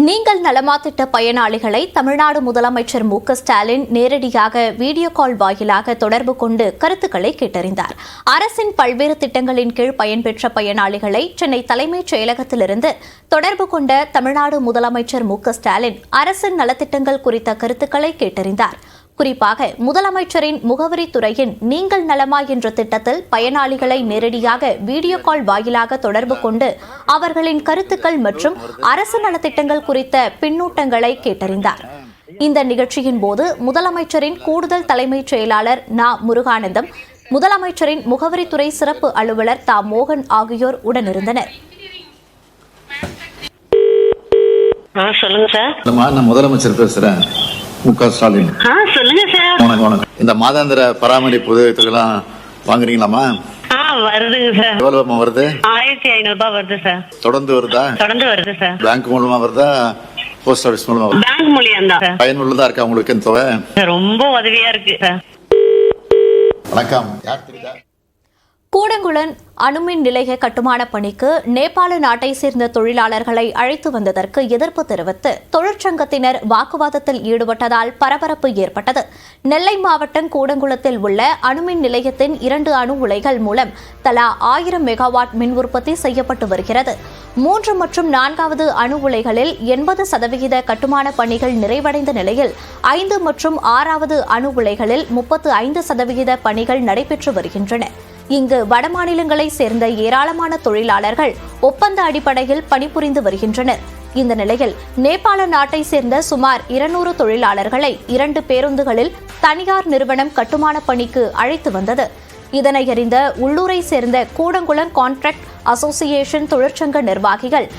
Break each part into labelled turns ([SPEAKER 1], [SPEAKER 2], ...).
[SPEAKER 1] நீங்கள் நலமா திட்ட பயனாளிகளை தமிழ்நாடு முதலமைச்சர் மு.க. ஸ்டாலின் நேரடியாக வீடியோ கால் வாயிலாக தொடர்பு கொண்டு கருத்துக்களை கேட்டறிந்தார். அரசின் பல்வேறு திட்டங்களின் கீழ் பயன்பெற்ற பயனாளிகளை சென்னை தலைமைச் செயலகத்திலிருந்து தொடர்பு கொண்ட தமிழ்நாடு முதலமைச்சர் மு.க. ஸ்டாலின் அரசின் நலத்திட்டங்கள் குறித்த கருத்துக்களை கேட்டறிந்தார். குறிப்பாக முதலமைச்சரின் முகவரித்துறையின் நீங்கள் நலமா என்ற திட்டத்தில் பயனாளிகளை நேரடியாக வீடியோ கால் வாயிலாக தொடர்பு கொண்டு அவர்களின் கருத்துக்கள் மற்றும் அரசு நலத்திட்டங்கள் குறித்த பின்னூட்டங்களை கேட்டறிந்தார். இந்த நிகழ்ச்சியின் போது முதலமைச்சரின் கூடுதல் தலைமைச் செயலாளர் நா. முருகானந்தம், முதலமைச்சரின் முகவரித்துறை சிறப்பு அலுவலர் தா. மோகன் ஆகியோர் உடனிருந்தனர்.
[SPEAKER 2] சொல்லுங்க சார்.
[SPEAKER 3] நான் முதலமைச்சர் பேசுறேன், மு.க. ஸ்டாலின்.
[SPEAKER 2] சொல்லுங்க சார்.
[SPEAKER 3] வணக்கம். இந்த மாதாந்திர பராமரிப்பு உதவித்தொகைலாம் வாங்குறீங்களாமா?
[SPEAKER 2] வருதுங்க சார்.
[SPEAKER 3] எவ்வளவு வருது?
[SPEAKER 2] 1500 ரூபாய் வருது சார்.
[SPEAKER 3] தொடர்ந்து வருதா?
[SPEAKER 2] தொடர்ந்து வருது சார்.
[SPEAKER 3] பேங்க் மூலமா வருதா, போஸ்ட் ஆபீஸ் மூலமா வருதா?
[SPEAKER 2] பேங்க் மூலியம் தான் சார்.
[SPEAKER 3] பயனுள்ளதா இருக்கா உங்களுக்கு இந்த தொகை?
[SPEAKER 2] ரொம்ப உதவியா இருக்கு சார்.
[SPEAKER 3] வணக்கம். யார் தெரியுதா?
[SPEAKER 1] கூடங்குளம் அணுமின் நிலைய கட்டுமான பணிக்கு நேபாள நாட்டை சேர்ந்த தொழிலாளர்களை அழைத்து வந்ததற்கு எதிர்ப்பு தெரிவித்து தொழிற்சங்கத்தினர் வாக்குவாதத்தில் ஈடுபட்டதால் பரபரப்பு ஏற்பட்டது. நெல்லை மாவட்டம் கூடங்குளத்தில் உள்ள அணுமின் நிலையத்தின் 2 அணு உலைகள் மூலம் தலா 1000 மெகாவாட் மின் உற்பத்தி செய்யப்பட்டு வருகிறது. 3 மற்றும் 4வது அணு உலைகளில் 80% கட்டுமான பணிகள் நிறைவடைந்த நிலையில் 5 மற்றும் 6வது அணு உலைகளில் 35% பணிகள் நடைபெற்று வருகின்றன. இங்கு வடமாநிலங்களை சேர்ந்த ஏராளமான தொழிலாளர்கள் ஒப்பந்த அடிப்படையில் பணிபுரிந்து வருகின்றனர். இந்த நிலையில் நேபாள நாட்டை சேர்ந்த சுமார் 200 தொழிலாளர்களை 2 பேருந்துகளில் தனியார் நிறுவனம் கட்டுமான பணிக்கு அழைத்து வந்தது. இதனை அறிந்த உள்ளூரை சேர்ந்த கூடங்குளம் கான்ட்ராக்ட் அசோசியேஷன் தொழிற்சங்க நிர்வாகிகள்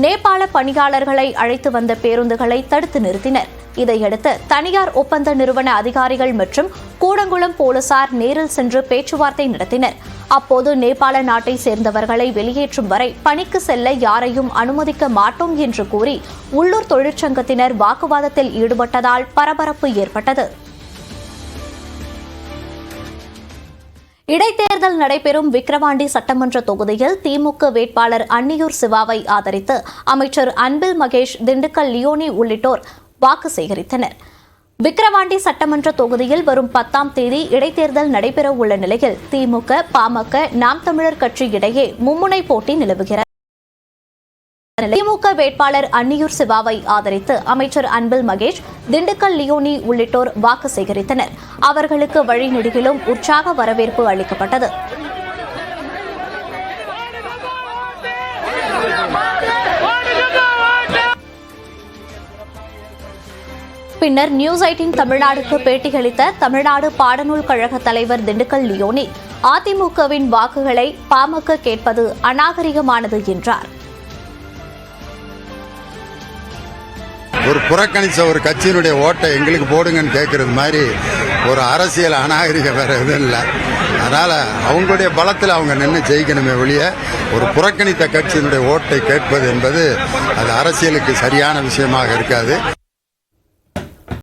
[SPEAKER 1] நேபாள பணியாளர்களை அழைத்து வந்த பேருந்துகளை தடுத்து நிறுத்தினர். இதையடுத்து தனியார் ஒப்பந்த நிறுவன அதிகாரிகள் மற்றும் கூடங்குளம் போலீசார் நேரில் சென்று பேச்சுவார்த்தை நடத்தினர். அப்போது நேபாள நாட்டை சேர்ந்தவர்களை வெளியேற்றும் வரை பணிக்கு செல்ல யாரையும் அனுமதிக்க மாட்டோம் என்று கூறி உள்ளூர் தொழிற்சங்கத்தினர் வாக்குவாதத்தில் ஈடுபட்டதால் பரபரப்பு ஏற்பட்டது. இடைத்தேர்தல் நடைபெறும் விக்கிரவாண்டி சட்டமன்ற தொகுதியில் திமுக வேட்பாளர் அன்னியூர் சிவாவை ஆதரித்து அமைச்சர் அன்பில் மகேஷ், திண்டுக்கல் லியோனி உள்ளிட்டோர் வாக்கு சேகரித்தனர். விக்கிரவாண்டி சட்டமன்ற தொகுதியில் வரும் 10ஆம் தேதி இடைத்தேர்தல் நடைபெற உள்ள நிலையில் திமுக, பாமக, நாம் தமிழர் கட்சி இடையே மும்முனை போட்டி நிலவுகிறது. திமுக வேட்பாளர் அன்னியூர் சிவாவை ஆதரித்து அமைச்சர் அன்பில் மகேஷ், திண்டுக்கல் லியோனி உள்ளிட்டோர் வாக்கு சேகரித்தனர். அவர்களுக்கு வழிநெடுகிலும் உற்சாக வரவேற்பு அளிக்கப்பட்டது. பின்னர் நியூஸ் 18 தமிழ்நாடுக்கு பேட்டியளித்த தமிழ்நாடு பாடநூல் கழக தலைவர் திண்டுக்கல் லியோனி, அதிமுகவின் வாக்குகளை பாமக கேட்பது அநாகரிகமானது என்றார்.
[SPEAKER 4] ஒரு புறக்கணிச்ச ஒரு கட்சியினுடைய ஓட்டை எங்களுக்கு போடுங்கன்னு கேட்கறது மாதிரி ஒரு அரசியல் அநாகரிகம் வேற எதுவும் இல்லை. அதனால அவங்களுடைய பலத்தில் அவங்க நின்று ஜெயிக்கணுமே ஒழிய ஒரு புறக்கணித்த கட்சியினுடைய ஓட்டை கேட்பது என்பது அது அரசியலுக்கு சரியான விஷயமாக இருக்காது.